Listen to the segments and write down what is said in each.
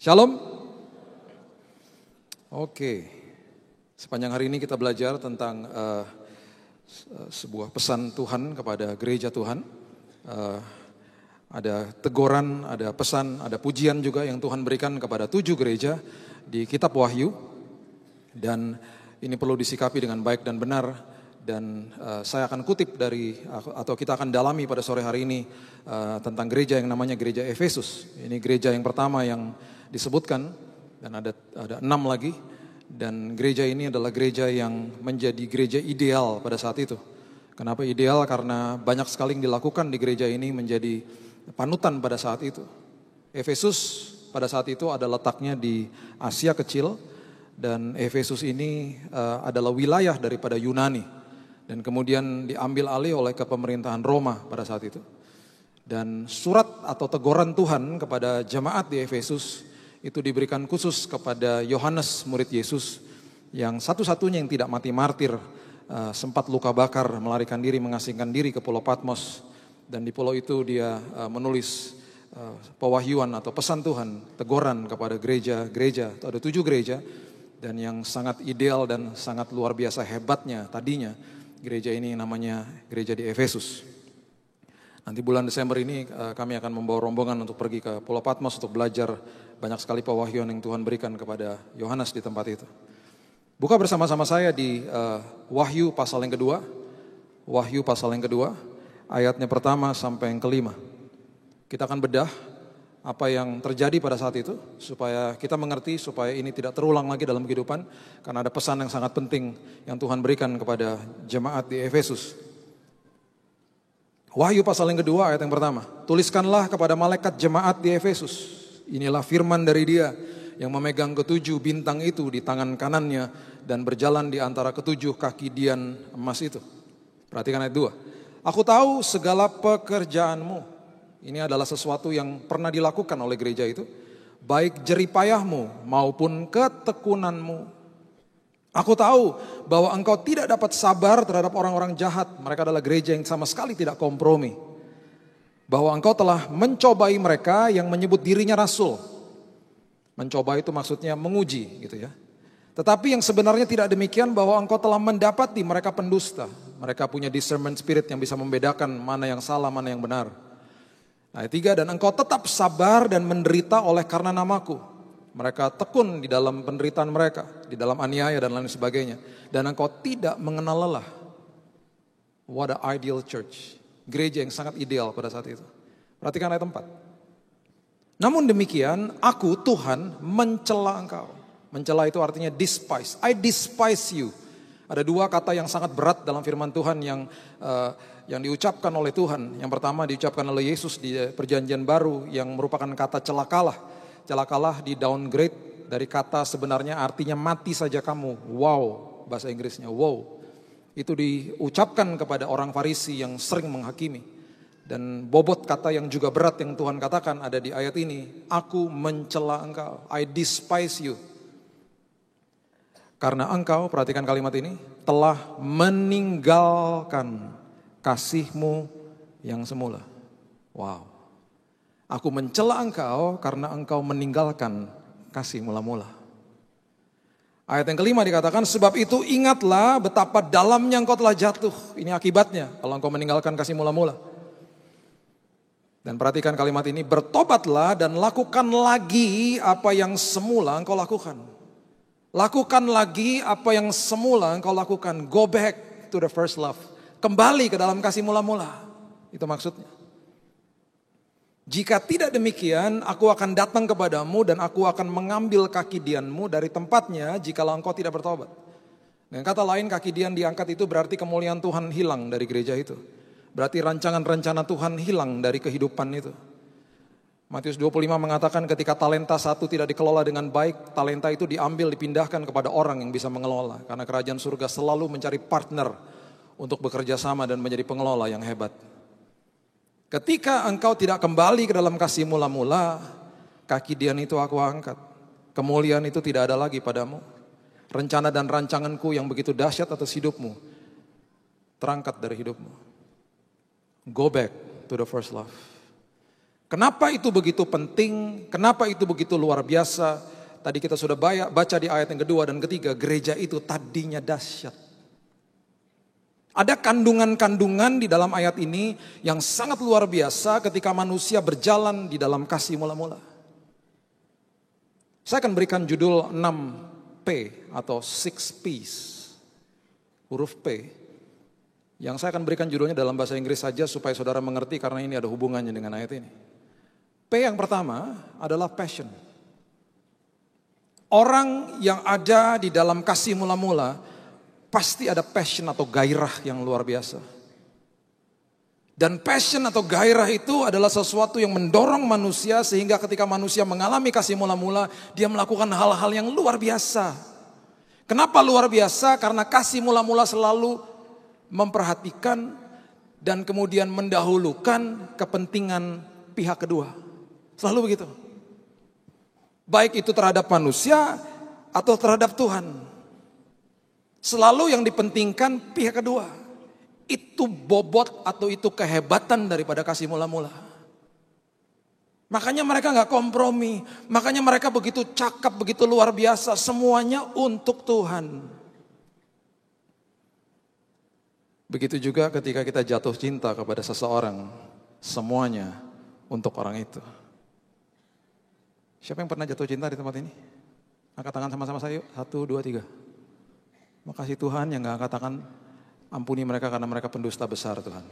Shalom. Oke, sepanjang hari ini kita belajar tentang sebuah pesan Tuhan kepada gereja Tuhan. Ada teguran, ada pesan, ada pujian juga yang Tuhan berikan kepada 7 gereja di kitab Wahyu. Dan ini perlu disikapi dengan baik dan benar. Dan saya akan kutip dari, atau kita akan dalami pada sore hari ini tentang gereja yang namanya gereja Efesus. Ini gereja yang pertama yang disebutkan, dan ada 6 lagi. Dan gereja ini adalah gereja yang menjadi gereja ideal pada saat itu. Kenapa ideal? Karena banyak sekali yang dilakukan di gereja ini menjadi panutan pada saat itu. Efesus pada saat itu ada letaknya di Asia Kecil, dan Efesus ini adalah wilayah daripada Yunani, dan kemudian diambil alih oleh kepemerintahan Roma pada saat itu. Dan surat atau teguran Tuhan kepada jemaat di Efesus itu diberikan khusus kepada Yohanes, murid Yesus, yang satu-satunya yang tidak mati martir, sempat luka bakar, melarikan diri, mengasingkan diri ke Pulau Patmos. Dan di pulau itu dia menulis pewahyuan atau pesan Tuhan, teguran kepada gereja-gereja, atau ada 7 gereja, dan yang sangat ideal dan sangat luar biasa hebatnya tadinya, gereja ini namanya gereja di Efesus. Nanti bulan Desember ini kami akan membawa rombongan untuk pergi ke Pulau Patmos untuk belajar banyak sekali pewahyuan yang Tuhan berikan kepada Yohanes di tempat itu. Buka bersama-sama saya di Wahyu pasal yang kedua. Wahyu pasal yang kedua, ayatnya pertama sampai yang kelima. Kita akan bedah apa yang terjadi pada saat itu, supaya kita mengerti, supaya ini tidak terulang lagi dalam kehidupan. Karena ada pesan yang sangat penting yang Tuhan berikan kepada jemaat di Efesus. Wahyu pasal yang kedua, ayat yang pertama. Tuliskanlah kepada malaikat jemaat di Efesus. Inilah firman dari Dia yang memegang ke7 bintang itu di tangan kanannya dan berjalan di antara ke7 kaki dian emas itu. Perhatikan ayat 2. Aku tahu segala pekerjaanmu. Ini adalah sesuatu yang pernah dilakukan oleh gereja itu. Baik jeripayahmu maupun ketekunanmu. Aku tahu bahwa engkau tidak dapat sabar terhadap orang-orang jahat. Mereka adalah gereja yang sama sekali tidak kompromi. Bahwa engkau telah mencobai mereka yang menyebut dirinya rasul. Mencoba itu maksudnya menguji gitu ya. Tetapi yang sebenarnya tidak demikian, bahwa engkau telah mendapati mereka pendusta. Mereka punya discernment spirit yang bisa membedakan mana yang salah, mana yang benar. Ayat 3, dan engkau tetap sabar dan menderita oleh karena namaku. Mereka tekun di dalam penderitaan mereka, di dalam aniaya dan lain sebagainya. Dan engkau tidak mengenal lelah. What an ideal church. Gereja yang sangat ideal pada saat itu. Perhatikan ayat 4. Namun demikian, aku Tuhan mencela engkau. Mencela itu artinya despise. I despise you. Ada 2 kata yang sangat berat dalam firman Tuhan yang diucapkan oleh Tuhan. Yang pertama diucapkan oleh Yesus di perjanjian baru, yang merupakan kata celakalah. Celakalah di downgrade dari kata sebenarnya artinya mati saja kamu. Wow, bahasa Inggrisnya wow. Itu diucapkan kepada orang Farisi yang sering menghakimi. Dan bobot kata yang juga berat yang Tuhan katakan ada di ayat ini. Aku mencela engkau. I despise you. Karena engkau, perhatikan kalimat ini, telah meninggalkan kasihmu yang semula. Wow. Aku mencela engkau karena engkau meninggalkan kasih mula-mula. Ayat yang kelima dikatakan, sebab itu ingatlah betapa dalamnya engkau telah jatuh. Ini akibatnya kalau engkau meninggalkan kasih mula-mula. Dan perhatikan kalimat ini, bertobatlah dan lakukan lagi apa yang semula engkau lakukan. Lakukan lagi apa yang semula engkau lakukan. Go back to the first love. Kembali ke dalam kasih mula-mula. Itu maksudnya. Jika tidak demikian, aku akan datang kepadamu dan aku akan mengambil kaki dianmu dari tempatnya jikalau engkau tidak bertobat. Dengan kata lain, kaki dian diangkat itu berarti kemuliaan Tuhan hilang dari gereja itu. Berarti rancangan-rencana Tuhan hilang dari kehidupan itu. Matius 25 mengatakan ketika talenta satu tidak dikelola dengan baik, talenta itu diambil, dipindahkan kepada orang yang bisa mengelola. Karena kerajaan surga selalu mencari partner untuk bekerja sama dan menjadi pengelola yang hebat. Ketika engkau tidak kembali ke dalam kasih mula-mula, kaki dian itu aku angkat. Kemuliaan itu tidak ada lagi padamu. Rencana dan rancanganku yang begitu dahsyat atas hidupmu terangkat dari hidupmu. Go back to the first love. Kenapa itu begitu penting? Kenapa itu begitu luar biasa? Tadi kita sudah baca di ayat yang kedua dan ketiga, gereja itu tadinya dahsyat. Ada kandungan-kandungan di dalam ayat ini yang sangat luar biasa ketika manusia berjalan di dalam kasih mula-mula. Saya akan berikan judul 6P atau 6 P's. Huruf P. Yang saya akan berikan judulnya dalam bahasa Inggris saja supaya saudara mengerti karena ini ada hubungannya dengan ayat ini. P yang pertama adalah passion. Orang yang ada di dalam kasih mula-mula pasti ada passion atau gairah yang luar biasa. Dan passion atau gairah itu adalah sesuatu yang mendorong manusia sehingga ketika manusia mengalami kasih mula-mula, dia melakukan hal-hal yang luar biasa. Kenapa luar biasa? Karena kasih mula-mula selalu memperhatikan dan kemudian mendahulukan kepentingan pihak kedua. Selalu begitu. Baik itu terhadap manusia atau terhadap Tuhan. Selalu yang dipentingkan pihak kedua. Itu bobot atau itu kehebatan daripada kasih mula-mula. Makanya mereka gak kompromi. Makanya mereka begitu cakap, begitu luar biasa. Semuanya untuk Tuhan. Begitu juga ketika kita jatuh cinta kepada seseorang. Semuanya untuk orang itu. Siapa yang pernah jatuh cinta di tempat ini? Angkat tangan sama-sama saya yuk. 1, 2, 3. Makasih Tuhan yang gak angkat tangan. Ampuni mereka karena mereka pendusta besar Tuhan.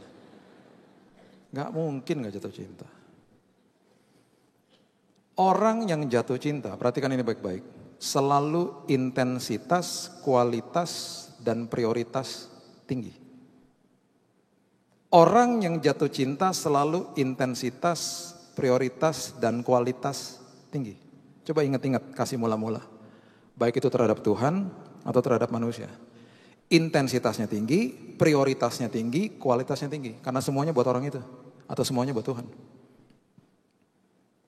Gak mungkin gak jatuh cinta. Orang yang jatuh cinta, perhatikan ini baik-baik. Selalu intensitas, kualitas, dan prioritas tinggi. Orang yang jatuh cinta selalu intensitas, prioritas, dan kualitas tinggi. Coba ingat-ingat kasih mula-mula. Baik itu terhadap Tuhan atau terhadap manusia. Intensitasnya tinggi, prioritasnya tinggi, kualitasnya tinggi. Karena semuanya buat orang itu. Atau semuanya buat Tuhan.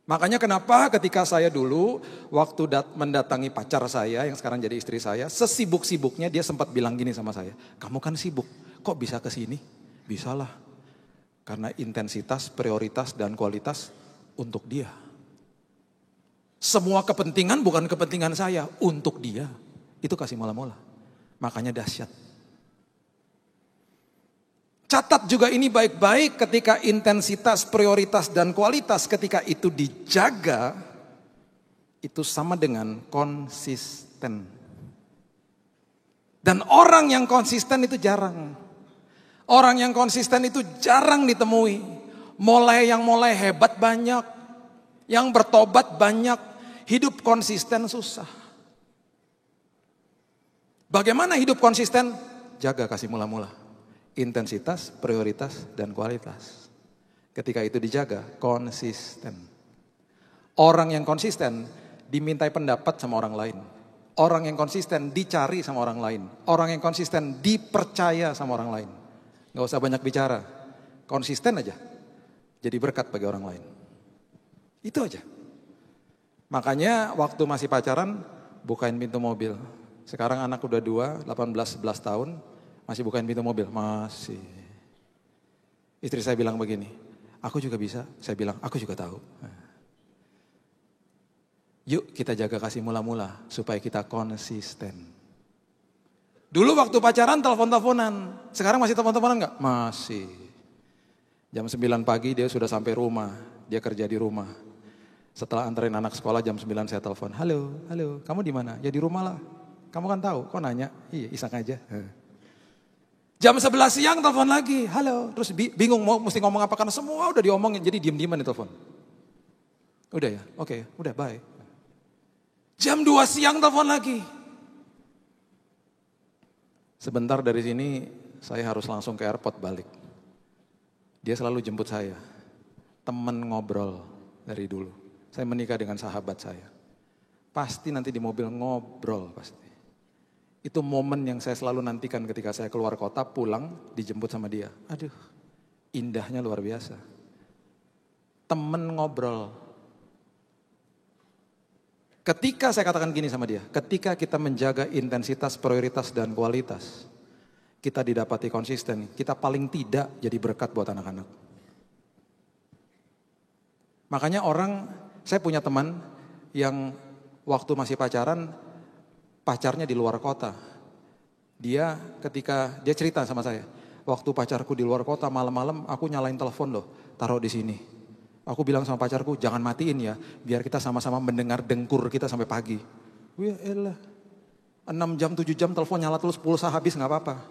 Makanya kenapa ketika saya dulu waktu mendatangi pacar saya yang sekarang jadi istri saya. Sesibuk-sibuknya dia sempat bilang gini sama saya. Kamu kan sibuk, kok bisa ke sini? Bisalah. Karena intensitas, prioritas, dan kualitas untuk dia. Semua kepentingan bukan kepentingan saya, untuk dia. Itu kasih mula-mula. Makanya dahsyat. Catat juga ini baik-baik ketika intensitas, prioritas, dan kualitas ketika itu dijaga. Itu sama dengan konsisten. Dan orang yang konsisten itu jarang. Orang yang konsisten itu jarang ditemui. Yang mulai hebat banyak. Yang bertobat banyak. Hidup konsisten susah. Bagaimana hidup konsisten? Jaga kasih mula-mula. Intensitas, prioritas, dan kualitas. Ketika itu dijaga, konsisten. Orang yang konsisten dimintai pendapat sama orang lain. Orang yang konsisten dicari sama orang lain. Orang yang konsisten dipercaya sama orang lain. Gak usah banyak bicara. Konsisten aja. Jadi berkat bagi orang lain. Itu aja. Makanya waktu masih pacaran, bukain pintu mobil. Sekarang anak udah 2, 18-11 tahun, masih bukain pintu mobil. Masih. Istri saya bilang begini, aku juga bisa. Saya bilang, aku juga tahu. Yuk kita jaga kasih mula-mula, supaya kita konsisten. Dulu waktu pacaran telepon-teleponan. Sekarang masih telepon-teleponan gak? Masih. Jam 9 pagi dia sudah sampai rumah. Dia kerja di rumah. Setelah anterin anak sekolah jam 9 saya telepon. Halo, kamu di mana? Ya di rumah lah. Kamu kan tahu, kok nanya? Iya, iseng aja. Jam 11 siang telepon lagi. Halo, terus bingung mau mesti ngomong apa karena semua udah diomongin. Jadi diem-dieman di telepon. Udah ya? Oke, udah bye. Jam 2 siang telepon lagi. Sebentar dari sini saya harus langsung ke airport balik. Dia selalu jemput saya. Temen ngobrol dari dulu. Saya menikah dengan sahabat saya. Pasti nanti di mobil ngobrol pasti. Itu momen yang saya selalu nantikan ketika saya keluar kota, pulang, dijemput sama dia. Aduh, indahnya luar biasa. Temen ngobrol. Ketika saya katakan gini sama dia, ketika kita menjaga intensitas, prioritas, dan kualitas, kita didapati konsisten, kita paling tidak jadi berkat buat anak-anak. Makanya saya punya teman yang waktu masih pacaran, pacarnya di luar kota. Dia cerita sama saya, waktu pacarku di luar kota malam-malam aku nyalain telepon loh, taruh di sini. Aku bilang sama pacarku, jangan matiin ya, biar kita sama-sama mendengar dengkur kita sampai pagi. Wih elah, 6 jam 7 jam telepon nyala terus, pulsa habis gak apa-apa.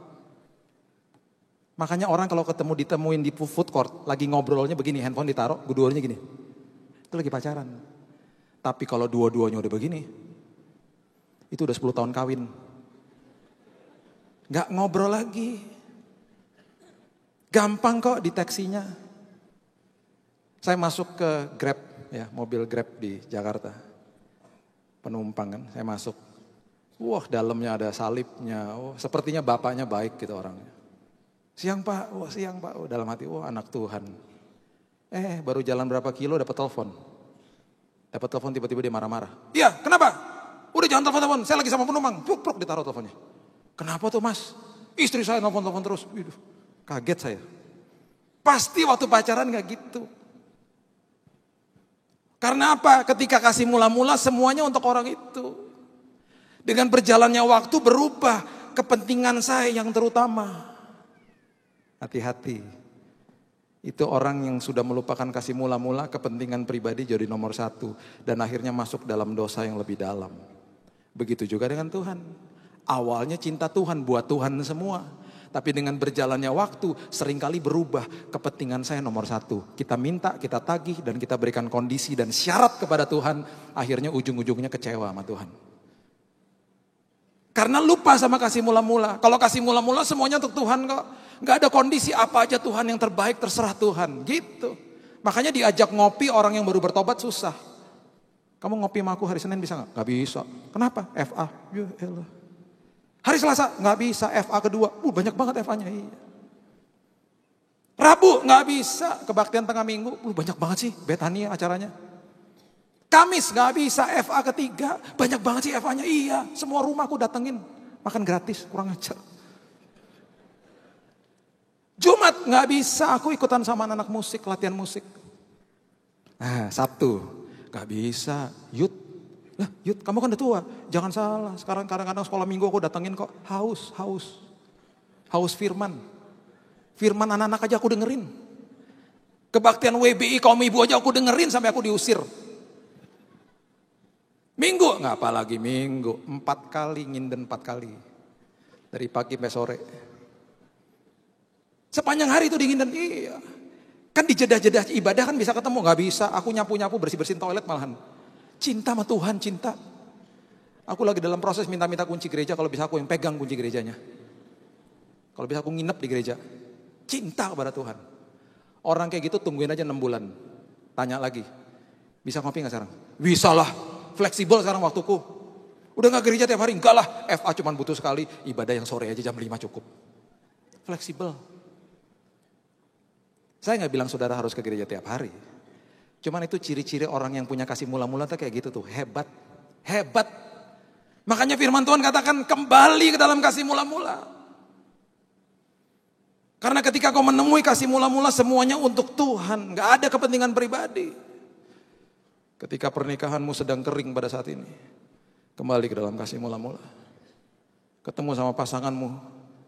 Makanya orang kalau ditemuin di food court, lagi ngobrolnya begini, handphone ditaruh, dua-duanya gini. Itu lagi pacaran. Tapi kalau dua-duanya udah begini, itu udah 10 tahun kawin. Gak ngobrol lagi. Gampang kok deteksinya. Saya masuk ke Grab, ya mobil Grab di Jakarta. Penumpang kan, saya masuk. Wah dalamnya ada salibnya, sepertinya bapaknya baik gitu orangnya. Siang pak, siang pak, dalam hati, anak Tuhan. Baru jalan berapa kilo dapat telepon. Dapat telepon tiba-tiba dia marah-marah. Iya, kenapa? Udah jangan telepon-telepon, saya lagi sama penumpang. Pruk ditaruh teleponnya. Kenapa tuh mas? Istri saya telepon-telepon terus. Kaget saya. Pasti waktu pacaran gak gitu. Karena apa? Ketika kasih mula-mula semuanya untuk orang itu. Dengan berjalannya waktu berubah kepentingan saya yang terutama. Hati-hati. Itu orang yang sudah melupakan kasih mula-mula, kepentingan pribadi jadi nomor 1. Dan akhirnya masuk dalam dosa yang lebih dalam. Begitu juga dengan Tuhan. Awalnya cinta Tuhan buat Tuhan semua. Tapi dengan berjalannya waktu seringkali berubah, kepentingan saya nomor 1. Kita minta, kita tagih dan kita berikan kondisi dan syarat kepada Tuhan. Akhirnya ujung-ujungnya kecewa sama Tuhan. Karena lupa sama kasih mula-mula. Kalau kasih mula-mula semuanya untuk Tuhan kok. Gak ada kondisi apa aja Tuhan yang terbaik terserah Tuhan. Gitu. Makanya diajak ngopi orang yang baru bertobat susah. Kamu ngopi sama aku hari Senin bisa gak? Gak bisa. Kenapa? FA. Ya elah. Hari Selasa gak bisa. FA kedua. Banyak banget FA-nya. Iya. Rabu gak bisa. Kebaktian tengah minggu. Banyak banget sih Betania acaranya. Kamis gak bisa, FA ketiga, banyak banget sih FA-nya, iya. Semua rumah aku datengin, makan gratis, kurang ajar. Jumat gak bisa, aku ikutan sama anak musik, latihan musik. Nah, Sabtu gak bisa, Yud, kamu kan udah tua, jangan salah. Sekarang kadang-kadang sekolah minggu aku datengin kok, haus firman. Firman anak-anak aja aku dengerin. Kebaktian WBI kaum ibu aja aku dengerin sampai aku diusir. Minggu, nggak apalagi minggu, 4 kali nginden 4 kali. Dari pagi sampai sore. Sepanjang hari itu dinginden, iya. Kan di jeda-jeda ibadah kan bisa ketemu, nggak bisa. Aku nyapu-nyapu bersih-bersihin toilet malahan. Cinta sama Tuhan, cinta. Aku lagi dalam proses minta-minta kunci gereja, kalau bisa aku yang pegang kunci gerejanya. Kalau bisa aku nginep di gereja. Cinta kepada Tuhan. Orang kayak gitu tungguin aja 6 bulan. Tanya lagi, bisa ngopi nggak sekarang? Bisa lah. Fleksibel sekarang waktuku. Udah gak gereja tiap hari? Enggak lah. FA cuma butuh sekali. Ibadah yang sore aja jam 5 cukup. Fleksibel. Saya gak bilang saudara harus ke gereja tiap hari. Cuman itu ciri-ciri orang yang punya kasih mula-mula tuh kayak gitu tuh. Hebat. Hebat. Makanya firman Tuhan katakan kembali ke dalam kasih mula-mula. Karena ketika kau menemui kasih mula-mula semuanya untuk Tuhan. Gak ada kepentingan pribadi. Ketika pernikahanmu sedang kering pada saat ini, kembali ke dalam kasih mula-mula. Ketemu sama pasanganmu,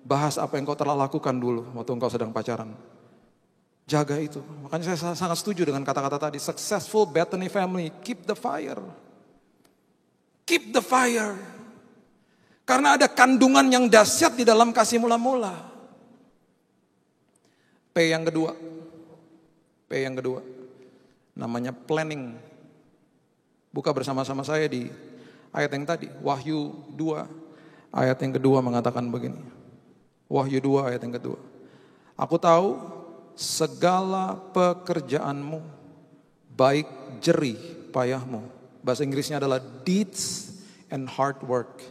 bahas apa yang kau telah lakukan dulu waktu engkau sedang pacaran. Jaga itu. Makanya saya sangat setuju dengan kata-kata tadi. Successful Bethany family, keep the fire. Keep the fire. Karena ada kandungan yang dahsyat di dalam kasih mula-mula. P yang kedua. Namanya planning. Buka bersama-sama saya di ayat yang tadi. Wahyu 2 ayat yang kedua mengatakan begini. Wahyu 2 ayat yang kedua. Aku tahu segala pekerjaanmu, baik jerih payahmu. Bahasa Inggrisnya adalah deeds and hard work.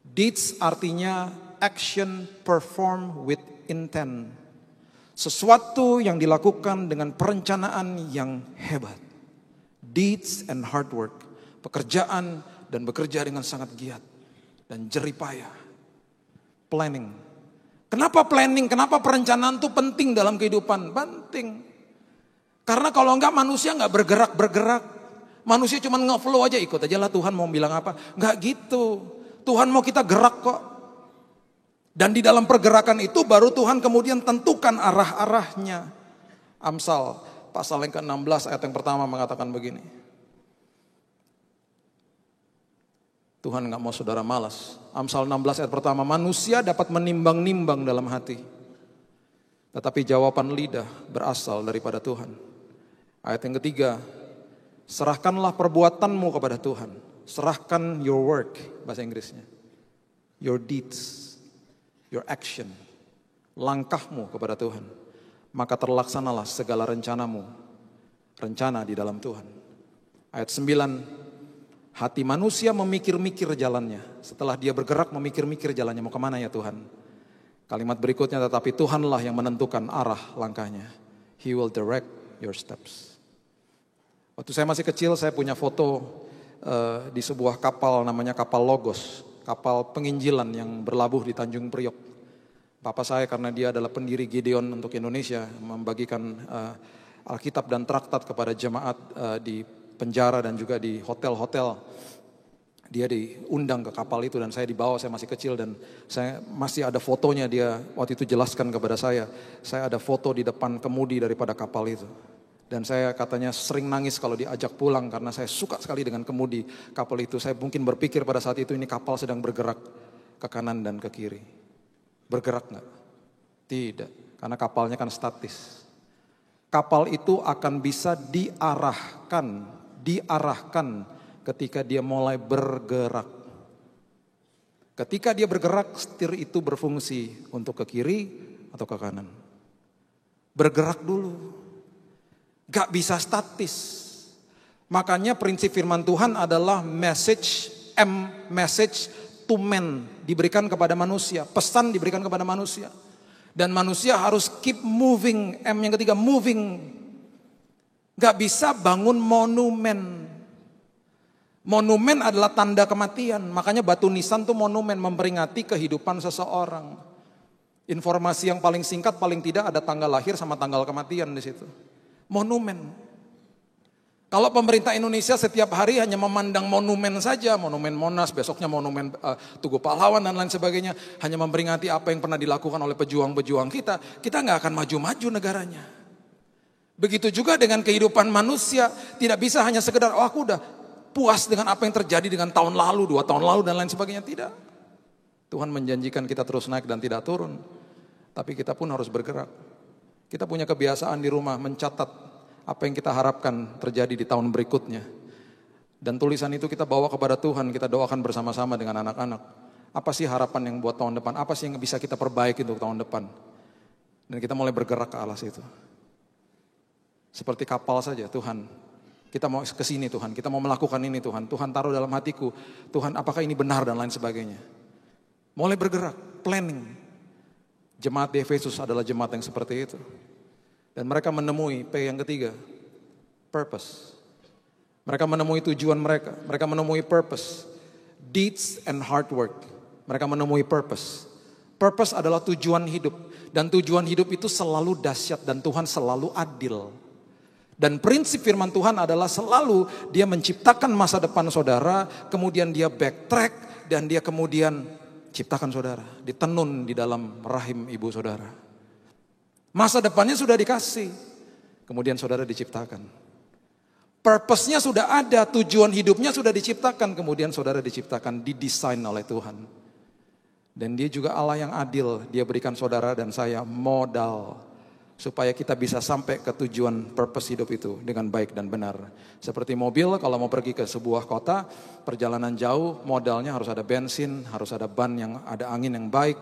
Deeds artinya action perform with intent. Sesuatu yang dilakukan dengan perencanaan yang hebat. Deeds and hard work. Pekerjaan dan bekerja dengan sangat giat. Dan jerih payah. Planning. Kenapa planning? Kenapa perencanaan itu penting dalam kehidupan? Penting. Karena kalau enggak manusia enggak bergerak-bergerak. Manusia cuma nge-flow aja, ikut aja lah Tuhan mau bilang apa. Enggak gitu. Tuhan mau kita gerak kok. Dan di dalam pergerakan itu baru Tuhan kemudian tentukan arah-arahnya. Amsal pasal yang ke-16 ayat yang pertama mengatakan begini. Tuhan enggak mau saudara malas. Amsal 16 ayat pertama, manusia dapat menimbang-nimbang dalam hati. Tetapi jawaban lidah berasal daripada Tuhan. Ayat yang ketiga, serahkanlah perbuatanmu kepada Tuhan. Serahkan your work, bahasa Inggrisnya. Your deeds, your action. Langkahmu kepada Tuhan. Maka terlaksanalah segala rencanamu. Rencana di dalam Tuhan. Ayat 9, hati manusia memikir-mikir jalannya. Setelah dia bergerak memikir-mikir jalannya. Mau kemana ya Tuhan? Kalimat berikutnya, tetapi Tuhanlah yang menentukan arah langkahnya. He will direct your steps. Waktu saya masih kecil, saya punya foto di sebuah kapal namanya kapal Logos. Kapal penginjilan yang berlabuh di Tanjung Priok. Papa saya karena dia adalah pendiri Gideon untuk Indonesia, membagikan Alkitab dan traktat kepada jemaat di penjara dan juga di hotel-hotel. Dia diundang ke kapal itu dan saya dibawa, saya masih kecil dan saya masih ada fotonya. Dia waktu itu jelaskan kepada saya ada foto di depan kemudi daripada kapal itu. Dan saya katanya sering nangis kalau diajak pulang karena saya suka sekali dengan kemudi kapal itu. Saya mungkin berpikir pada saat itu ini kapal sedang bergerak ke kanan dan ke kiri. Bergerak enggak? Tidak, karena kapalnya kan statis. Kapal itu akan bisa diarahkan ketika dia mulai bergerak. Ketika dia bergerak, setir itu berfungsi untuk ke kiri atau ke kanan. Bergerak dulu. Gak bisa statis. Makanya prinsip firman Tuhan adalah message to man. Diberikan kepada manusia. Pesan diberikan kepada manusia. Dan manusia harus keep moving. M yang ketiga, moving. Gak bisa bangun monumen. Monumen adalah tanda kematian. Makanya batu nisan itu monumen, memperingati kehidupan seseorang. Informasi yang paling singkat paling tidak ada tanggal lahir sama tanggal kematian di situ. Monumen. Kalau pemerintah Indonesia setiap hari hanya memandang monumen saja, monumen Monas, besoknya monumen Tugu Pahlawan dan lain sebagainya, hanya memperingati apa yang pernah dilakukan oleh pejuang-pejuang kita nggak akan maju-maju negaranya. Begitu juga dengan kehidupan manusia, tidak bisa hanya sekedar, oh aku udah puas dengan apa yang terjadi dengan tahun lalu, 2 tahun lalu dan lain sebagainya. Tidak. Tuhan menjanjikan kita terus naik dan tidak turun. Tapi kita pun harus bergerak. Kita punya kebiasaan di rumah mencatat apa yang kita harapkan terjadi di tahun berikutnya. Dan tulisan itu kita bawa kepada Tuhan, kita doakan bersama-sama dengan anak-anak. Apa sih harapan yang buat tahun depan? Apa sih yang bisa kita perbaiki untuk tahun depan? Dan kita mulai bergerak ke arah situ. Seperti kapal saja, Tuhan. Kita mau ke sini Tuhan, kita mau melakukan ini Tuhan. Tuhan taruh dalam hatiku, Tuhan apakah ini benar dan lain sebagainya. Mulai bergerak, planning. Jemaat di Efesus adalah jemaat yang seperti itu. Dan mereka menemui P yang ketiga, purpose. Mereka menemui tujuan mereka, mereka menemui purpose. Deeds and hard work. Mereka menemui purpose. Purpose adalah tujuan hidup. Dan tujuan hidup itu selalu dahsyat dan Tuhan selalu adil. Dan prinsip firman Tuhan adalah selalu dia menciptakan masa depan saudara, kemudian dia backtrack dan dia kemudian ciptakan saudara, ditenun di dalam rahim ibu saudara. Masa depannya sudah dikasih, kemudian saudara diciptakan. Purpose-nya sudah ada, tujuan hidupnya sudah diciptakan, kemudian saudara diciptakan, didesain oleh Tuhan. Dan dia juga Allah yang adil, dia berikan saudara dan saya modal supaya kita bisa sampai ke tujuan purpose hidup itu dengan baik dan benar. Seperti mobil kalau mau pergi ke sebuah kota, perjalanan jauh, modalnya harus ada bensin, harus ada ban yang ada angin yang baik,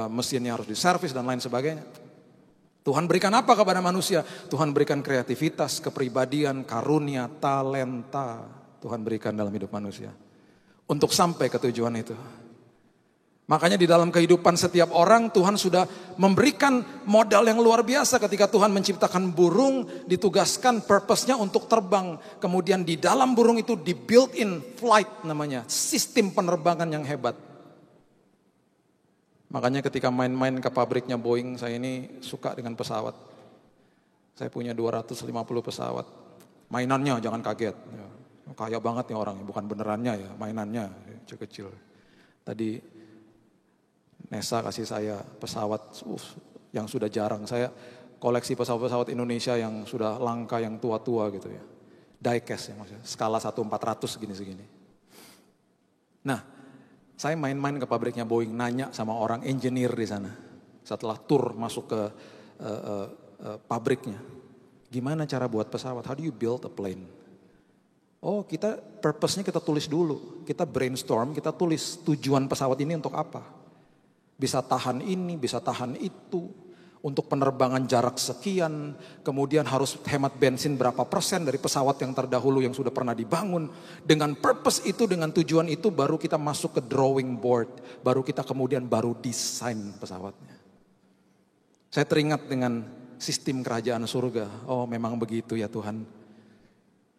mesinnya harus diservis dan lain sebagainya. Tuhan berikan apa kepada manusia? Tuhan berikan kreativitas, kepribadian, karunia, talenta. Tuhan berikan dalam hidup manusia untuk sampai ke tujuan itu. Makanya di dalam kehidupan setiap orang Tuhan sudah memberikan modal yang luar biasa ketika Tuhan menciptakan burung, ditugaskan purpose-nya untuk terbang. Kemudian di dalam burung itu di built-in flight namanya, sistem penerbangan yang hebat. Makanya ketika main-main ke pabriknya Boeing, saya ini suka dengan pesawat. Saya punya 250 pesawat. Mainannya jangan kaget. Ya, kaya banget nih orang, bukan benerannya ya, mainannya kecil-kecil. Tadi Nesa kasih saya pesawat yang sudah jarang. Saya koleksi pesawat-pesawat Indonesia yang sudah langka, yang tua-tua gitu ya. Diecast ya maksudnya, skala 1/400 segini-segini. Nah, saya main-main ke pabriknya Boeing, nanya sama orang engineer di sana. Setelah tur masuk ke pabriknya. Gimana cara buat pesawat? How do you build a plane? Oh, kita purpose-nya kita tulis dulu. Kita brainstorm, kita tulis tujuan pesawat ini untuk apa. Bisa tahan ini, bisa tahan itu. Untuk penerbangan jarak sekian, kemudian harus hemat bensin berapa persen dari pesawat yang terdahulu yang sudah pernah dibangun. Dengan purpose itu, dengan tujuan itu baru kita masuk ke drawing board. Baru kita kemudian baru desain pesawatnya. Saya teringat dengan sistem kerajaan surga. Oh, memang begitu ya Tuhan.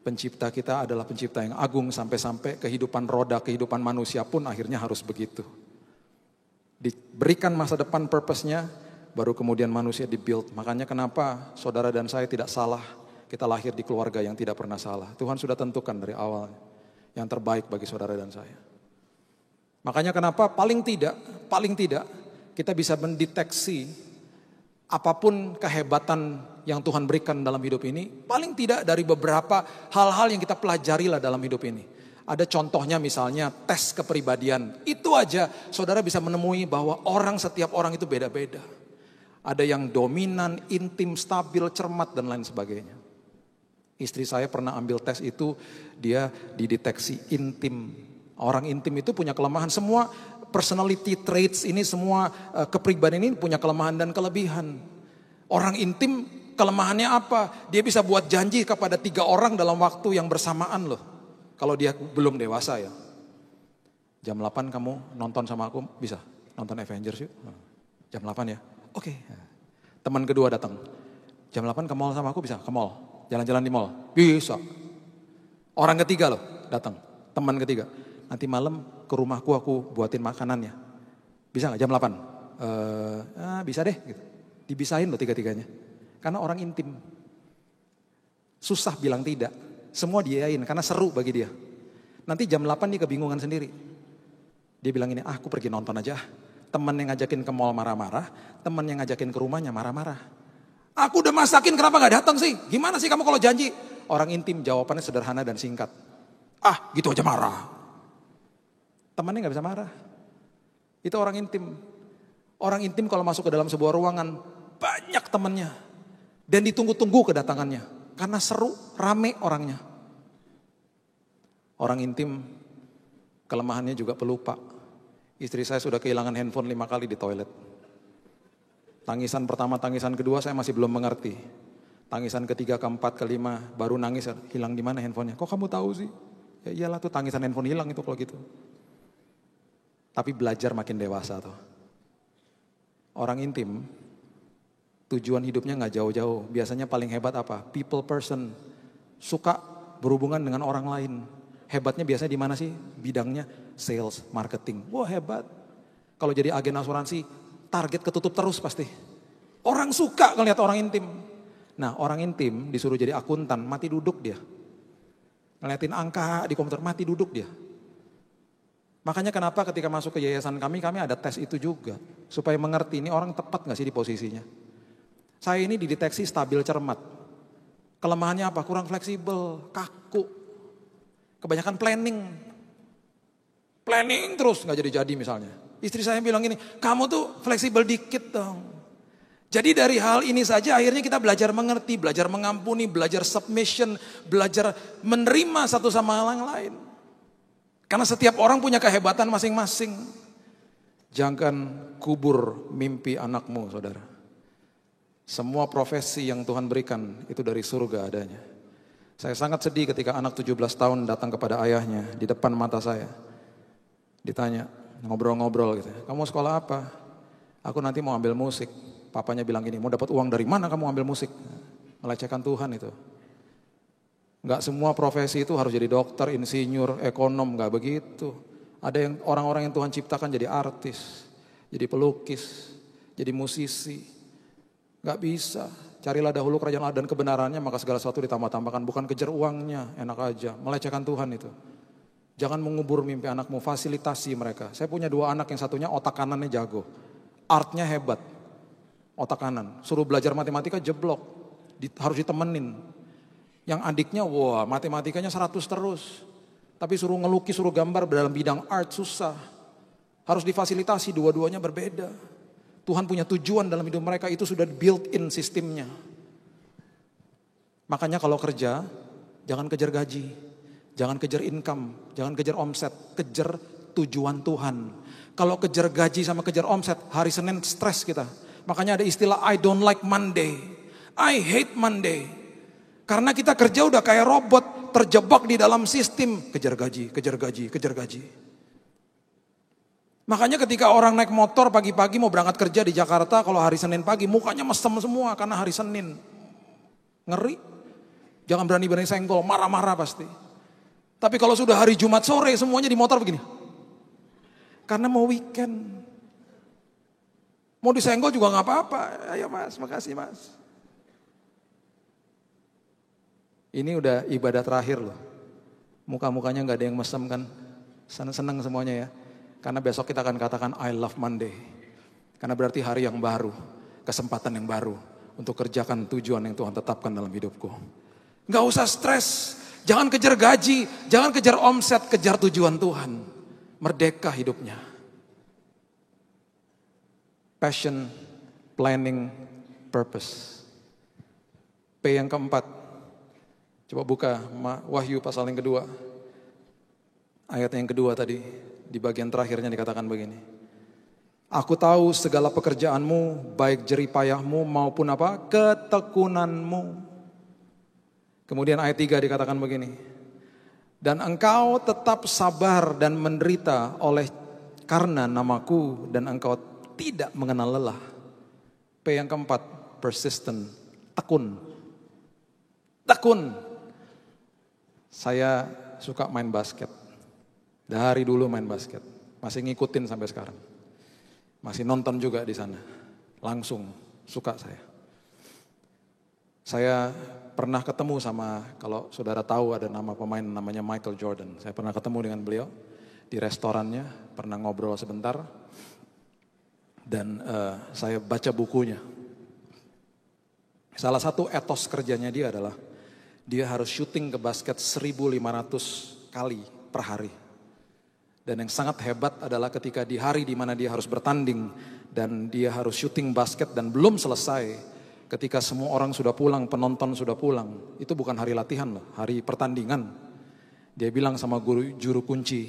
Pencipta kita adalah pencipta yang agung sampai-sampai kehidupan roda, kehidupan manusia pun akhirnya harus begitu. Diberikan masa depan purpose-nya, baru kemudian manusia dibuild. Makanya kenapa saudara dan saya tidak salah. Kita lahir di keluarga yang tidak pernah salah. Tuhan sudah tentukan dari awal yang terbaik bagi saudara dan saya. Makanya kenapa paling tidak kita bisa mendeteksi apapun kehebatan yang Tuhan berikan dalam hidup ini, paling tidak dari beberapa hal-hal yang kita pelajarilah dalam hidup ini. Ada contohnya misalnya tes kepribadian. Itu aja saudara bisa menemui bahwa setiap orang itu beda-beda. Ada yang dominan, intim, stabil, cermat dan lain sebagainya. Istri saya pernah ambil tes itu, dia dideteksi intim. Orang intim itu punya kelemahan. Semua personality traits ini, semua kepribadian ini punya kelemahan dan kelebihan. Orang intim kelemahannya apa? Dia bisa buat janji kepada 3 orang dalam waktu yang bersamaan loh. Kalau dia belum dewasa ya. Jam 8 kamu nonton sama aku, bisa? Nonton Avengers yuk. Jam 8 ya? Oke. Teman kedua datang. Jam 8 ke mall sama aku, bisa? Ke mall. Jalan-jalan di mall. Bisa. Orang ketiga loh datang. Teman ketiga. Nanti malam ke rumahku aku buatin makanannya. Bisa gak jam 8? Bisa deh. Gitu. Dibisain loh 3-3-nya. Karena orang intim. Susah bilang tidak. Semua diayain karena seru bagi dia. Nanti jam 8 dia kebingungan sendiri. Dia bilang ini, aku pergi nonton aja. Teman yang ngajakin ke mall marah-marah. Teman yang ngajakin ke rumahnya marah-marah. Aku udah masakin kenapa gak datang sih? Gimana sih kamu kalau janji? Orang intim jawabannya sederhana dan singkat. Gitu aja marah. Temannya gak bisa marah. Itu orang intim. Orang intim kalau masuk ke dalam sebuah ruangan banyak temannya. Dan ditunggu-tunggu kedatangannya. Karena seru, rame orangnya. Orang intim kelemahannya juga pelupa. Istri saya sudah kehilangan handphone 5 kali di toilet. Tangisan pertama, tangisan kedua saya masih belum mengerti. Tangisan ketiga, keempat, kelima baru nangis, hilang di mana handphonenya? Kok kamu tahu sih? Ya iyalah tuh tangisan handphone hilang itu kalau gitu. Tapi belajar makin dewasa tuh. Orang intim tujuan hidupnya gak jauh-jauh. Biasanya paling hebat apa? People person. Suka berhubungan dengan orang lain. Hebatnya biasanya di mana sih? Bidangnya sales, marketing. Wah hebat. Kalau jadi agen asuransi, target ketutup terus pasti. Orang suka ngelihat orang intim. Nah orang intim disuruh jadi akuntan, mati duduk dia. Ngeliatin angka di komputer, mati duduk dia. Makanya kenapa ketika masuk ke yayasan kami ada tes itu juga. Supaya mengerti ini orang tepat gak sih di posisinya. Saya ini dideteksi stabil cermat. Kelemahannya apa? Kurang fleksibel, kaku. Kebanyakan planning. Planning terus gak jadi-jadi misalnya. Istri saya bilang gini, kamu tuh fleksibel dikit dong. Jadi dari hal ini saja akhirnya kita belajar mengerti, belajar mengampuni, belajar submission, belajar menerima satu sama yang lain. Karena setiap orang punya kehebatan masing-masing. Jangan kubur mimpi anakmu, saudara. Semua profesi yang Tuhan berikan itu dari surga adanya. Saya sangat sedih ketika anak 17 tahun datang kepada ayahnya di depan mata saya. Ditanya, ngobrol-ngobrol gitu. Kamu sekolah apa? Aku nanti mau ambil musik. Papanya bilang gini, mau dapat uang dari mana kamu ambil musik? Melecehkan Tuhan itu. Gak semua profesi itu harus jadi dokter, insinyur, ekonom, gak begitu. Ada yang orang-orang yang Tuhan ciptakan jadi artis, jadi pelukis, jadi musisi. Gak bisa. Carilah dahulu kerajaan Allah dan kebenarannya, maka segala sesuatu ditambah-tambahkan. Bukan kejar uangnya, enak aja. Melecehkan Tuhan itu. Jangan mengubur mimpi anakmu, fasilitasi mereka. Saya punya 2 anak, yang satunya otak kanannya jago. Artnya hebat. Otak kanan. Suruh belajar matematika jeblok. Harus ditemenin. Yang adiknya, wah matematikanya 100 terus. Tapi suruh ngelukis, suruh gambar dalam bidang art susah. Harus difasilitasi, dua-duanya berbeda. Tuhan punya tujuan dalam hidup mereka, itu sudah built-in sistemnya. Makanya kalau kerja, jangan kejar gaji, jangan kejar income, jangan kejar omset, kejar tujuan Tuhan. Kalau kejar gaji sama kejar omset, hari Senin stres kita. Makanya ada istilah I don't like Monday, I hate Monday. Karena kita kerja udah kayak robot, terjebak di dalam sistem, kejar gaji, kejar gaji, kejar gaji. Makanya ketika orang naik motor pagi-pagi mau berangkat kerja di Jakarta, kalau hari Senin pagi mukanya mesem semua karena hari Senin. Ngeri. Jangan berani-berani senggol, marah-marah pasti. Tapi kalau sudah hari Jumat sore semuanya di motor begini. Karena mau weekend. Mau disenggol juga gak apa-apa. Ayo mas, makasih mas. Ini udah ibadah terakhir loh. Muka-mukanya gak ada yang mesem kan. Seneng semuanya ya. Karena besok kita akan katakan I love Monday. Karena berarti hari yang baru, kesempatan yang baru untuk kerjakan tujuan yang Tuhan tetapkan dalam hidupku. Gak usah stres, jangan kejar gaji, jangan kejar omset, kejar tujuan Tuhan. Merdeka hidupnya. Passion, planning, purpose. P yang keempat. Coba buka Wahyu pasal yang kedua. Ayat yang kedua tadi. Di bagian terakhirnya dikatakan begini. Aku tahu segala pekerjaanmu, baik jeripayahmu maupun apa? Ketekunanmu. Kemudian ayat 3 dikatakan begini. Dan engkau tetap sabar dan menderita karena namaku, dan engkau tidak mengenal lelah. P yang keempat, persistent, tekun. Tekun. Saya suka main basket. Dari dulu main basket, masih ngikutin sampai sekarang. Masih nonton juga di sana. Langsung suka saya. Saya pernah ketemu sama, kalau saudara tahu ada nama pemain namanya Michael Jordan. Saya pernah ketemu dengan beliau di restorannya, pernah ngobrol sebentar. Dan saya baca bukunya. Salah satu etos kerjanya dia adalah dia harus syuting ke basket 1.500 kali per hari. Dan yang sangat hebat adalah ketika di hari di mana dia harus bertanding dan dia harus syuting basket dan belum selesai, ketika semua orang sudah pulang, penonton sudah pulang, itu bukan hari latihan loh, hari pertandingan. Dia bilang sama juru kunci,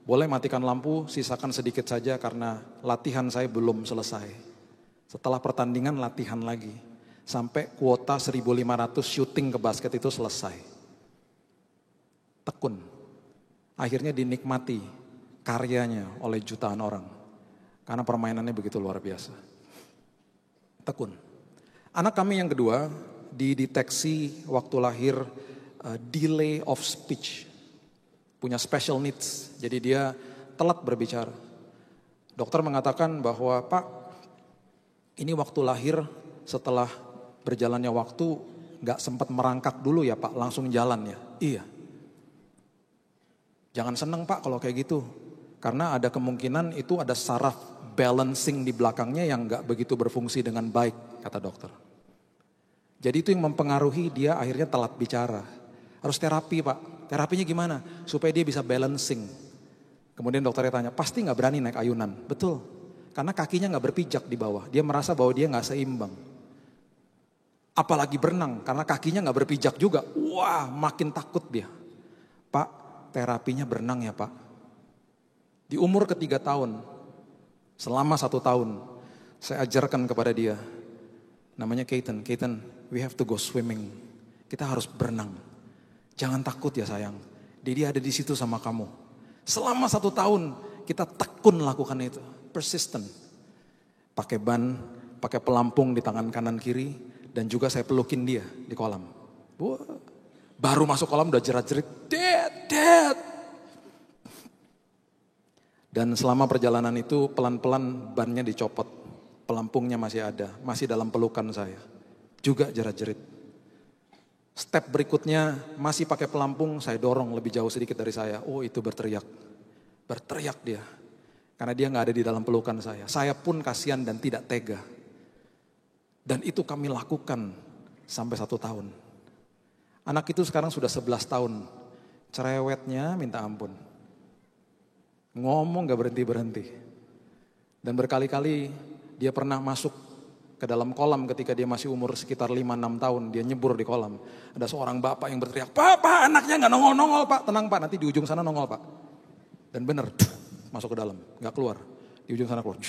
boleh matikan lampu, sisakan sedikit saja karena latihan saya belum selesai. Setelah pertandingan latihan lagi, sampai kuota 1.500 syuting ke basket itu selesai. Tekun. Akhirnya dinikmati karyanya oleh jutaan orang. Karena permainannya begitu luar biasa. Tekun. Anak kami yang kedua dideteksi waktu lahir delay of speech. Punya special needs. Jadi dia telat berbicara. Dokter mengatakan bahwa Pak, ini waktu lahir setelah berjalannya waktu gak sempat merangkak dulu ya Pak, langsung jalan ya. Iya. Jangan seneng Pak kalau kayak gitu. Karena ada kemungkinan itu ada saraf balancing di belakangnya yang gak begitu berfungsi dengan baik, kata dokter. Jadi itu yang mempengaruhi dia akhirnya telat bicara. Harus terapi Pak. Terapinya gimana? Supaya dia bisa balancing. Kemudian dokternya tanya, pasti gak berani naik ayunan? Betul. Karena kakinya gak berpijak di bawah. Dia merasa bahwa dia gak seimbang. Apalagi berenang, karena kakinya gak berpijak juga. Wah, makin takut dia. Pak, terapinya berenang ya Pak. Di umur ke-3 tahun, selama 1 tahun, saya ajarkan kepada dia. Namanya Keaton, we have to go swimming. Kita harus berenang. Jangan takut ya sayang. Dia ada di situ sama kamu. Selama 1 tahun, kita tekun lakukan itu. Persistent. Pakai ban, pakai pelampung di tangan kanan kiri, dan juga saya pelukin dia di kolam. Wah. Baru masuk kolam udah jerat-jerit, Dad. Dan selama perjalanan itu pelan-pelan bannya dicopot. Pelampungnya masih ada, masih dalam pelukan saya. juga jerat-jerit. Step berikutnya masih pakai pelampung, saya dorong lebih jauh sedikit dari saya. Oh itu berteriak. Berteriak dia. Karena dia gak ada di dalam pelukan saya. Saya pun kasihan dan tidak tega. Dan itu kami lakukan sampai 1 tahun. Anak itu sekarang sudah 11 tahun. Cerewetnya minta ampun. Ngomong gak berhenti-berhenti. Dan berkali-kali dia pernah masuk ke dalam kolam ketika dia masih umur sekitar 5-6 tahun. Dia nyebur di kolam. Ada seorang bapak yang berteriak, Pak, anaknya gak nongol-nongol Pak. Tenang Pak, nanti di ujung sana nongol Pak. Dan benar, masuk ke dalam, gak keluar. Di ujung sana keluar.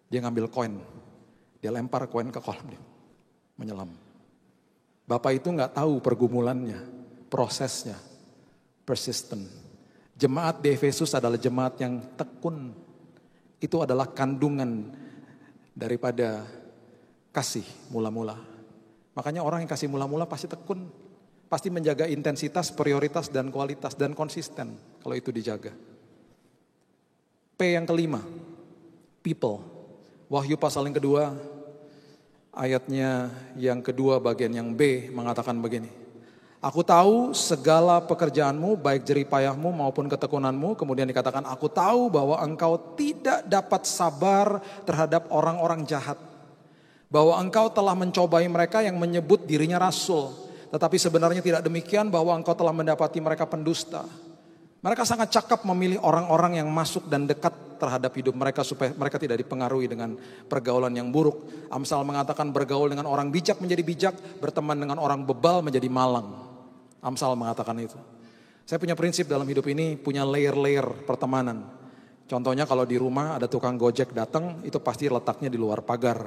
Dia ngambil koin. Dia lempar koin ke kolam, dia menyelam. Bapak itu gak tahu pergumulannya, prosesnya, persistent. Jemaat di Efesus adalah jemaat yang tekun. Itu adalah kandungan daripada kasih mula-mula. Makanya orang yang kasih mula-mula pasti tekun. Pasti menjaga intensitas, prioritas, dan kualitas. Dan konsisten kalau itu dijaga. P yang kelima, people. Wahyu pasal yang kedua, ayatnya yang kedua bagian yang B mengatakan begini. Aku tahu segala pekerjaanmu, baik jeripayahmu maupun ketekunanmu. Kemudian dikatakan, aku tahu bahwa engkau tidak dapat sabar terhadap orang-orang jahat. Bahwa engkau telah mencobai mereka yang menyebut dirinya rasul. Tetapi sebenarnya tidak demikian, bahwa engkau telah mendapati mereka pendusta. Mereka sangat cakap memilih orang-orang yang masuk dan dekat terhadap hidup mereka supaya mereka tidak dipengaruhi dengan pergaulan yang buruk. Amsal mengatakan bergaul dengan orang bijak menjadi bijak, berteman dengan orang bebal menjadi malang. Amsal mengatakan itu. Saya punya prinsip dalam hidup ini, punya layer-layer pertemanan. Contohnya kalau di rumah ada tukang gojek datang, itu pasti letaknya di luar pagar.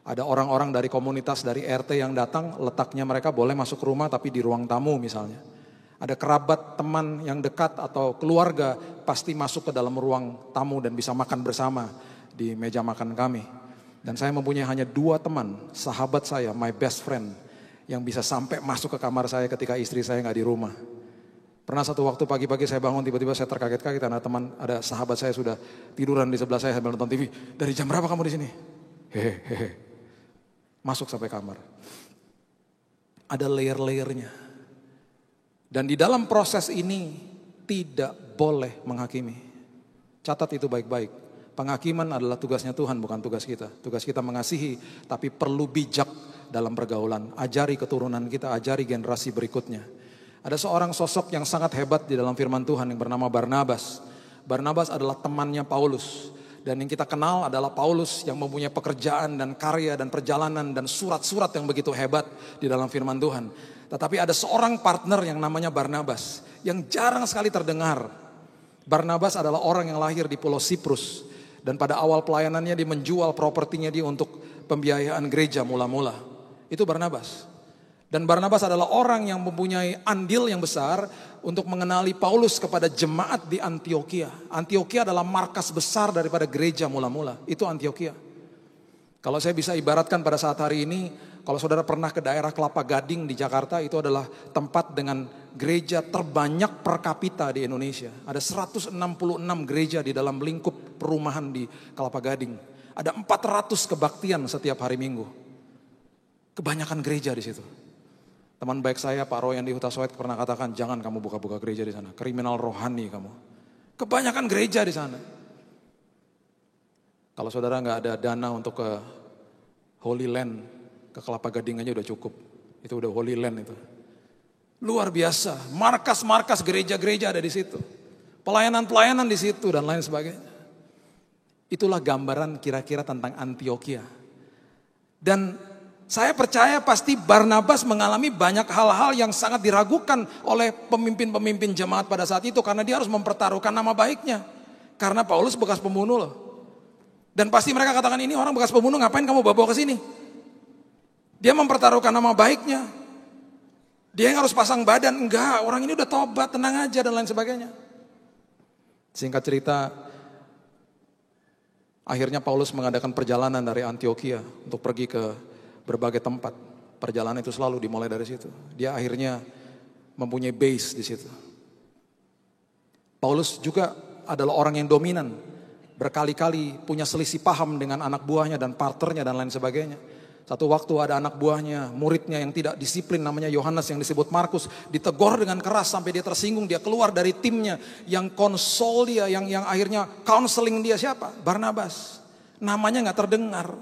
Ada orang-orang dari komunitas, dari RT yang datang, letaknya mereka boleh masuk ke rumah tapi di ruang tamu misalnya. Ada kerabat, teman yang dekat atau keluarga pasti masuk ke dalam ruang tamu dan bisa makan bersama di meja makan kami. Dan saya mempunyai hanya 2 teman, sahabat saya, my best friend, yang bisa sampai masuk ke kamar saya ketika istri saya nggak di rumah. Pernah satu waktu pagi-pagi saya bangun, tiba-tiba saya terkaget-kaget karena ada sahabat saya sudah tiduran di sebelah saya sambil nonton TV. Dari jam berapa kamu di sini? Hehehe. Masuk sampai kamar. Ada layer-layernya. Dan di dalam proses ini tidak boleh menghakimi. Catat itu baik-baik. Penghakiman adalah tugasnya Tuhan, bukan tugas kita. Tugas kita mengasihi, tapi perlu bijak dalam pergaulan. Ajari keturunan kita, ajari generasi berikutnya. Ada seorang sosok yang sangat hebat di dalam firman Tuhan yang bernama Barnabas. Barnabas adalah temannya Paulus. Dan yang kita kenal adalah Paulus yang mempunyai pekerjaan dan karya dan perjalanan dan surat-surat yang begitu hebat di dalam firman Tuhan. Tetapi ada seorang partner yang namanya Barnabas yang jarang sekali terdengar. Barnabas adalah orang yang lahir di Pulau Siprus. Dan pada awal pelayanannya dia menjual propertinya dia untuk pembiayaan gereja mula-mula. Itu Barnabas. Dan Barnabas adalah orang yang mempunyai andil yang besar untuk mengenali Paulus kepada jemaat di Antioquia. Antioquia adalah markas besar daripada gereja mula-mula. Itu Antioquia. Kalau saya bisa ibaratkan pada saat hari ini, kalau saudara pernah ke daerah Kelapa Gading di Jakarta, itu adalah tempat dengan gereja terbanyak per kapita di Indonesia. Ada 166 gereja di dalam lingkup perumahan di Kelapa Gading. Ada 400 kebaktian setiap hari Minggu. Kebanyakan gereja di situ. Teman baik saya Pak Royan di Huta Soet pernah katakan, jangan kamu buka-buka gereja di sana. Kriminal rohani kamu. Kebanyakan gereja di sana. Kalau saudara nggak ada dana untuk ke Holy Land, ke Kelapa Gading aja udah cukup. Itu udah Holy Land itu. Luar biasa. Markas-markas gereja-gereja ada di situ. Pelayanan-pelayanan di situ dan lain sebagainya. Itulah gambaran kira-kira tentang Antioquia. Dan saya percaya pasti Barnabas mengalami banyak hal-hal yang sangat diragukan oleh pemimpin-pemimpin jemaat pada saat itu. Karena dia harus mempertaruhkan nama baiknya. Karena Paulus bekas pembunuh loh. Dan pasti mereka katakan, ini orang bekas pembunuh, ngapain kamu bawa ke sini? Dia mempertaruhkan nama baiknya. Dia yang harus pasang badan, enggak, orang ini udah tobat, tenang aja dan lain sebagainya. Singkat cerita, akhirnya Paulus mengadakan perjalanan dari Antioquia untuk pergi ke berbagai tempat. Perjalanan itu selalu dimulai dari situ. Dia akhirnya mempunyai base di situ. Paulus juga adalah orang yang dominan. Berkali-kali punya selisih paham dengan anak buahnya dan partnernya dan lain sebagainya. Satu waktu ada anak buahnya, muridnya yang tidak disiplin namanya Yohanes yang disebut Markus, ditegur dengan keras sampai dia tersinggung, dia keluar dari timnya yang konsol dia, yang akhirnya counseling dia siapa? Barnabas. Namanya nggak terdengar.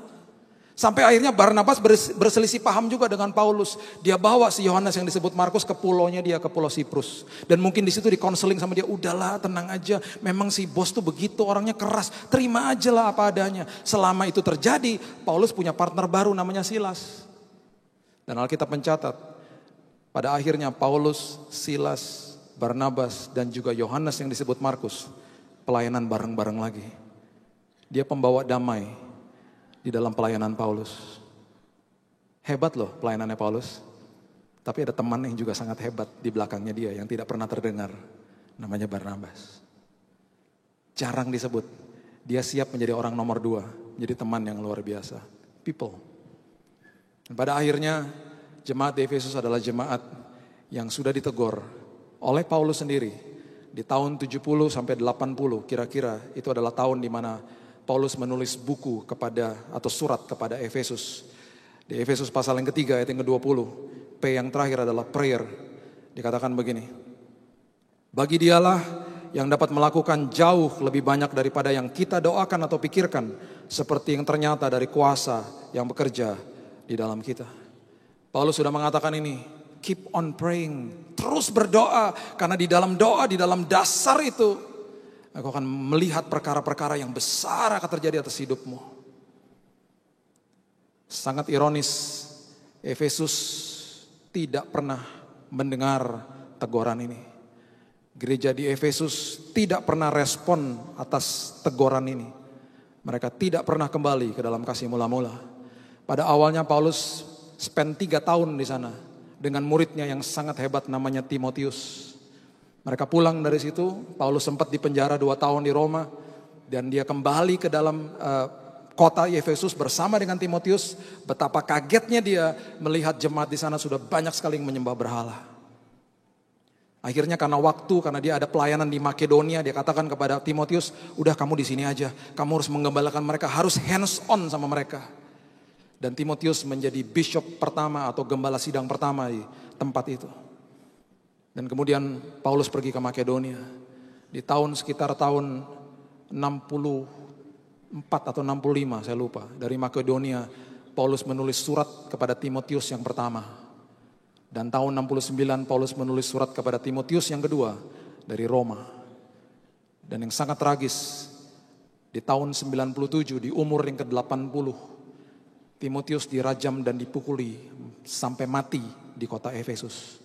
Sampai akhirnya Barnabas berselisih paham juga dengan Paulus. Dia bawa si Yohanes yang disebut Markus ke pulaunya dia, ke pulau Siprus. Dan mungkin di situ dikonseling sama dia, udahlah tenang aja. Memang si bos tuh begitu, orangnya keras. Terima aja lah apa adanya. Selama itu terjadi, Paulus punya partner baru namanya Silas. Dan Alkitab mencatat, pada akhirnya Paulus, Silas, Barnabas, dan juga Yohanes yang disebut Markus, pelayanan bareng-bareng lagi. Dia pembawa damai di dalam pelayanan Paulus. Hebat loh pelayanannya Paulus. Tapi ada teman yang juga sangat hebat di belakangnya dia yang tidak pernah terdengar. Namanya Barnabas. Jarang disebut. Dia siap menjadi orang nomor 2. Menjadi teman yang luar biasa. People. Dan pada akhirnya jemaat di Efesus adalah jemaat yang sudah ditegur oleh Paulus sendiri. Di tahun 70 sampai 80 kira-kira itu adalah tahun di mana Paulus menulis buku kepada atau surat kepada Efesus. Di Efesus pasal yang ketiga ayat yang ke-20. P yang terakhir adalah prayer. Dikatakan begini. Bagi dialah yang dapat melakukan jauh lebih banyak daripada yang kita doakan atau pikirkan. Seperti yang ternyata dari kuasa yang bekerja di dalam kita. Paulus sudah mengatakan ini. Keep on praying. Terus berdoa. Karena di dalam doa, di dalam dasar itu, aku akan melihat perkara-perkara yang besar akan terjadi atas hidupmu. Sangat ironis, Efesus tidak pernah mendengar teguran ini. Gereja di Efesus tidak pernah respon atas teguran ini. Mereka tidak pernah kembali ke dalam kasih mula-mula. Pada awalnya Paulus spend 3 tahun di sana dengan muridnya yang sangat hebat namanya Timotius. Mereka pulang dari situ, Paulus sempat dipenjara 2 tahun di Roma. Dan dia kembali ke dalam kota Efesus bersama dengan Timotius. Betapa kagetnya dia melihat jemaat di sana sudah banyak sekali yang menyembah berhala. Akhirnya karena waktu, karena dia ada pelayanan di Makedonia, dia katakan kepada Timotius, udah kamu di sini aja. Kamu harus menggembalakan mereka, harus hands on sama mereka. Dan Timotius menjadi bishop pertama atau gembala sidang pertama di tempat itu. Dan kemudian Paulus pergi ke Makedonia. Di sekitar tahun 64 atau 65 saya lupa. Dari Makedonia Paulus menulis surat kepada Timotius yang pertama. Dan tahun 69 Paulus menulis surat kepada Timotius yang kedua dari Roma. Dan yang sangat tragis, di tahun 97 di umur yang ke-80 Timotius dirajam dan dipukuli sampai mati di kota Efesus.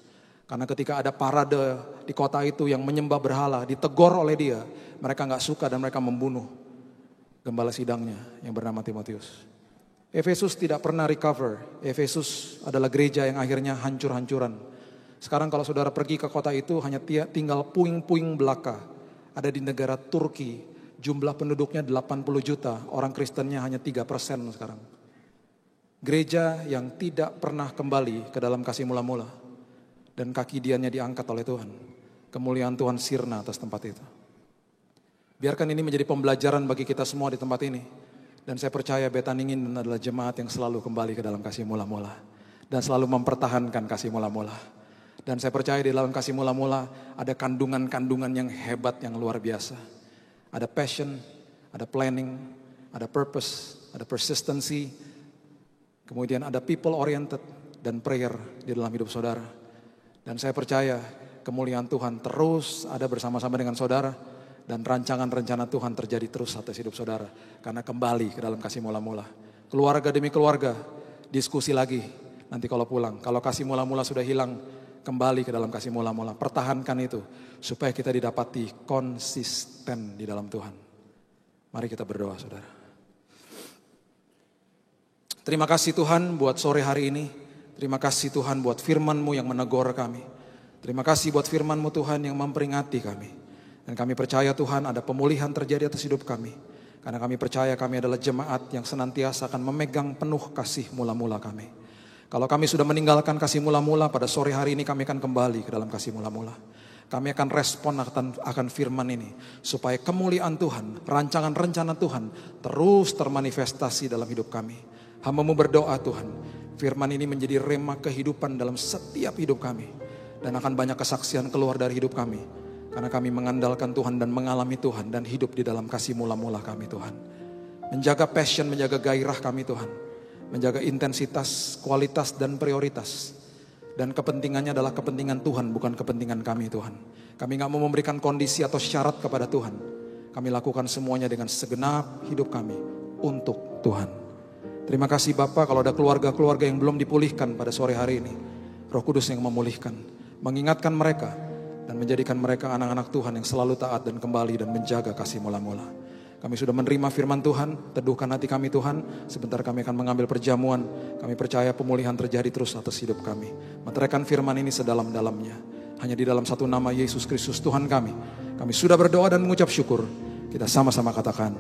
Karena ketika ada parade di kota itu yang menyembah berhala, ditegur oleh dia. Mereka gak suka dan mereka membunuh gembala sidangnya yang bernama Timotius. Efesus tidak pernah recover. Efesus adalah gereja yang akhirnya hancur-hancuran. Sekarang kalau saudara pergi ke kota itu hanya tinggal puing-puing belaka. Ada di negara Turki, jumlah penduduknya 80 juta. Orang Kristennya hanya 3% sekarang. Gereja yang tidak pernah kembali ke dalam kasih mula-mula. Dan kaki diannya diangkat oleh Tuhan. Kemuliaan Tuhan sirna atas tempat itu. Biarkan ini menjadi pembelajaran bagi kita semua di tempat ini. Dan saya percaya Betaningin adalah jemaat yang selalu kembali ke dalam kasih mula-mula. Dan selalu mempertahankan kasih mula-mula. Dan saya percaya di dalam kasih mula-mula ada kandungan-kandungan yang hebat, yang luar biasa. Ada passion, ada planning, ada purpose, ada persistency. Kemudian ada people oriented dan prayer di dalam hidup saudara. Dan saya percaya kemuliaan Tuhan terus ada bersama-sama dengan saudara. Dan rancangan-rencana Tuhan terjadi terus atas hidup saudara. Karena kembali ke dalam kasih mula-mula. Keluarga demi keluarga, diskusi lagi nanti kalau pulang. Kalau kasih mula-mula sudah hilang, kembali ke dalam kasih mula-mula. Pertahankan itu supaya kita didapati konsisten di dalam Tuhan. Mari kita berdoa saudara. Terima kasih Tuhan buat sore hari ini. Terima kasih Tuhan buat firman-Mu yang menegur kami. Terima kasih buat firman-Mu Tuhan yang memperingati kami. Dan kami percaya Tuhan ada pemulihan terjadi atas hidup kami. Karena kami percaya kami adalah jemaat yang senantiasa akan memegang penuh kasih mula-mula kami. Kalau kami sudah meninggalkan kasih mula-mula pada sore hari ini kami akan kembali ke dalam kasih mula-mula. Kami akan respon akan firman ini. Supaya kemuliaan Tuhan, rancangan rencana Tuhan terus termanifestasi dalam hidup kami. Hamba-Mu berdoa Tuhan, firman ini menjadi rema kehidupan dalam setiap hidup kami. Dan akan banyak kesaksian keluar dari hidup kami. Karena kami mengandalkan Tuhan dan mengalami Tuhan dan hidup di dalam kasih mula-mula kami Tuhan. Menjaga passion, menjaga gairah kami Tuhan. Menjaga intensitas, kualitas dan prioritas. Dan kepentingannya adalah kepentingan Tuhan, bukan kepentingan kami Tuhan. Kami gak mau memberikan kondisi atau syarat kepada Tuhan. Kami lakukan semuanya dengan segenap hidup kami untuk Tuhan. Terima kasih Bapa, kalau ada keluarga-keluarga yang belum dipulihkan pada sore hari ini. Roh Kudus yang memulihkan, mengingatkan mereka, dan menjadikan mereka anak-anak Tuhan yang selalu taat dan kembali dan menjaga kasih mula-mula. Kami sudah menerima firman Tuhan, teduhkan hati kami Tuhan. Sebentar kami akan mengambil perjamuan. Kami percaya pemulihan terjadi terus atas hidup kami. Meteraikan firman ini sedalam-dalamnya. Hanya di dalam satu nama Yesus Kristus Tuhan kami. Kami sudah berdoa dan mengucap syukur. Kita sama-sama katakan